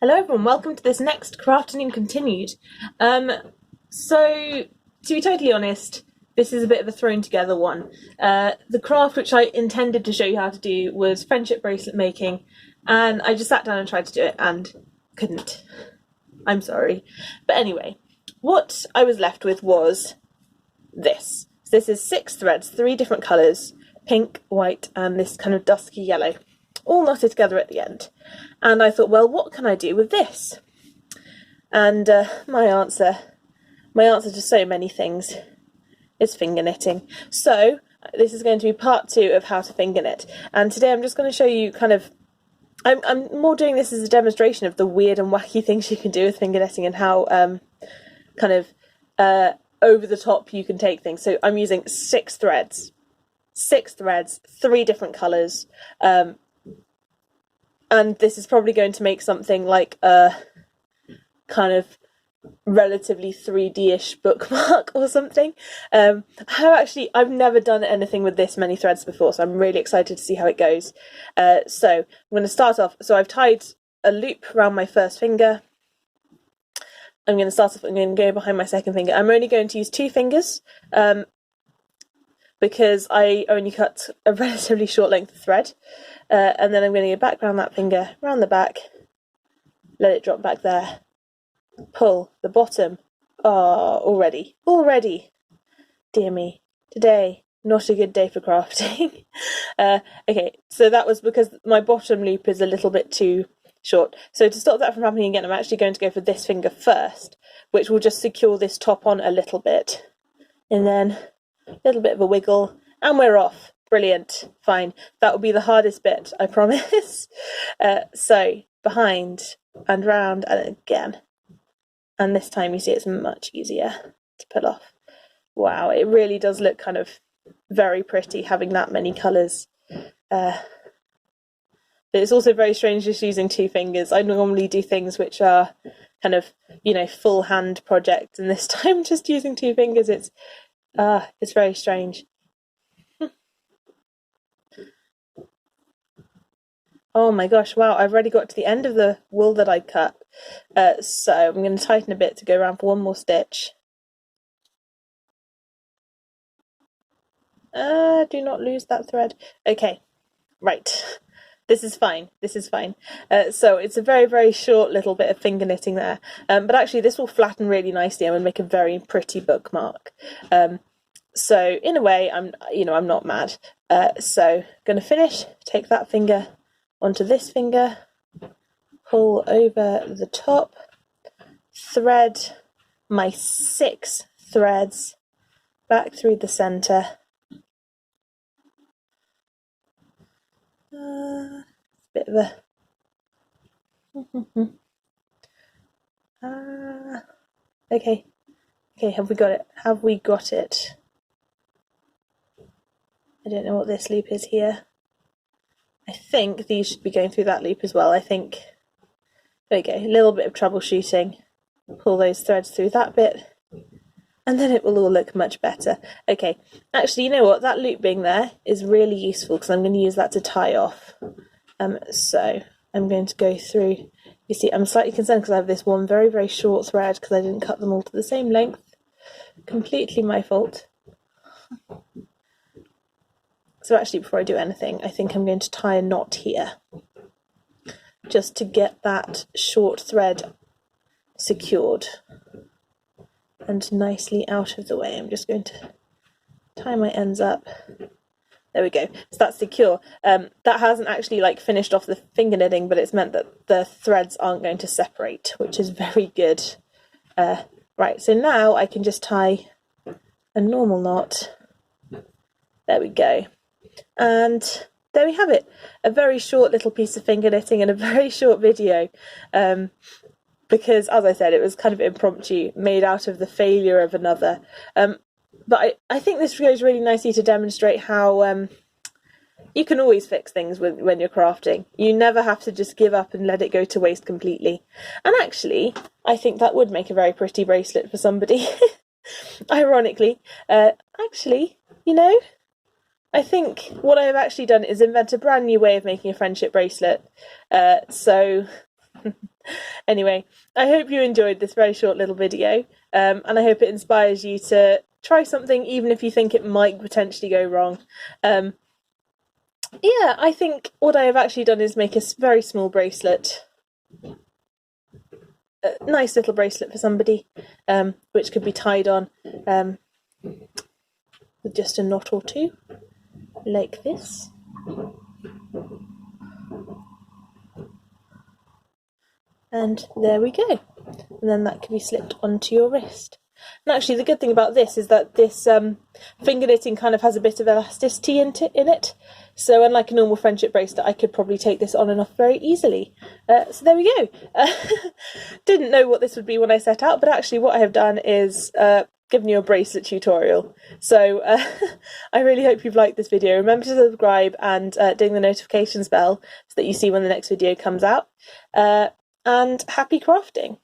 Hello everyone, welcome to this next Crafternoon continued. So, to be totally honest, this is a bit of a thrown together one. The craft which I intended to show you how to do was friendship bracelet making, and I just sat down and tried to do it and couldn't. I'm sorry. But anyway, what I was left with was this. So this is 6 threads, 3 different colours, pink, white, and this kind of dusky yellow, all knotted together at the end. And I thought, well, what can I do with this? And my answer to so many things is finger knitting. So this is going to be part 2 of how to finger knit. And today I'm just going to show you kind of, I'm more doing this as a demonstration of the weird and wacky things you can do with finger knitting and how kind of over the top you can take things. So I'm using 6 threads, 3 different colours. And this is probably going to make something like a kind of relatively 3D-ish bookmark or something. I've never done anything with this many threads before, so I'm really excited to see how it goes. So I'm going to start off. So I've tied a loop around my first finger. I'm going to start off, I'm going to go behind my second finger. I'm only going to use 2 fingers because I only cut a relatively short length of thread. And then I'm going to go back around that finger, round the back, let it drop back there, pull the bottom. Oh, already. Dear me, today, not a good day for crafting. Okay, so that was because my bottom loop is a little bit too short. So to stop that from happening again, I'm actually going to go for this finger first, which will just secure this top on a little bit. And then a little bit of a wiggle, and we're off. Brilliant, fine. That will be the hardest bit, I promise. So, behind and round and again. And this time you see it's much easier to pull off. Wow, it really does look kind of very pretty having that many colours. But it's also very strange just using 2 fingers. I normally do things which are kind of, full hand projects, and this time just using 2 fingers, it's very strange. Oh my gosh, wow, I've already got to the end of the wool that I cut. So I'm going to tighten a bit to go around for one more stitch. Do not lose that thread. Okay, right. This is fine. So it's a very, very short little bit of finger knitting there. But actually this will flatten really nicely and will make a very pretty bookmark. So in a way, I'm not mad. So I'm going to finish, take that finger onto this finger, pull over the top, thread my 6 threads back through the centre. Bit of a okay, have we got it? I don't know what this loop is here. I think these should be going through that loop as well. I think, there we go, a little bit of troubleshooting. Pull those threads through that bit, and then it will all look much better. Okay, actually, you know what? That loop being there is really useful because I'm going to use that to tie off. So I'm going to go through. You see, I'm slightly concerned because I have this one very, very short thread because I didn't cut them all to the same length. Completely my fault. So actually, before I do anything, I think I'm going to tie a knot here, just to get that short thread secured and nicely out of the way. I'm just going to tie my ends up. There we go. So that's secure. That hasn't actually finished off the finger knitting, but it's meant that the threads aren't going to separate, which is very good. Right, so now I can just tie a normal knot. There we go. And there we have it, a very short little piece of finger knitting and a very short video, because, as I said, it was kind of impromptu, made out of the failure of another. But I think this goes really nicely to demonstrate how you can always fix things when you're crafting. You never have to just give up and let it go to waste completely. And actually, I think that would make a very pretty bracelet for somebody. Ironically, actually, I think what I have actually done is invent a brand new way of making a friendship bracelet. So Anyway, I hope you enjoyed this very short little video, and I hope it inspires you to try something even if you think it might potentially go wrong. Yeah, I think what I have actually done is make a very small bracelet. A nice little bracelet for somebody, which could be tied on with just a knot or two, like this. And there we go. And then that can be slipped onto your wrist. And actually the good thing about this is that this finger knitting kind of has a bit of elasticity in it. So unlike a normal friendship bracelet, I could probably take this on and off very easily. So there we go. Didn't know what this would be when I set out, but actually what I have done is given you a bracelet tutorial. So I really hope you've liked this video. Remember to subscribe and ding the notifications bell so that you see when the next video comes out. And happy crafting!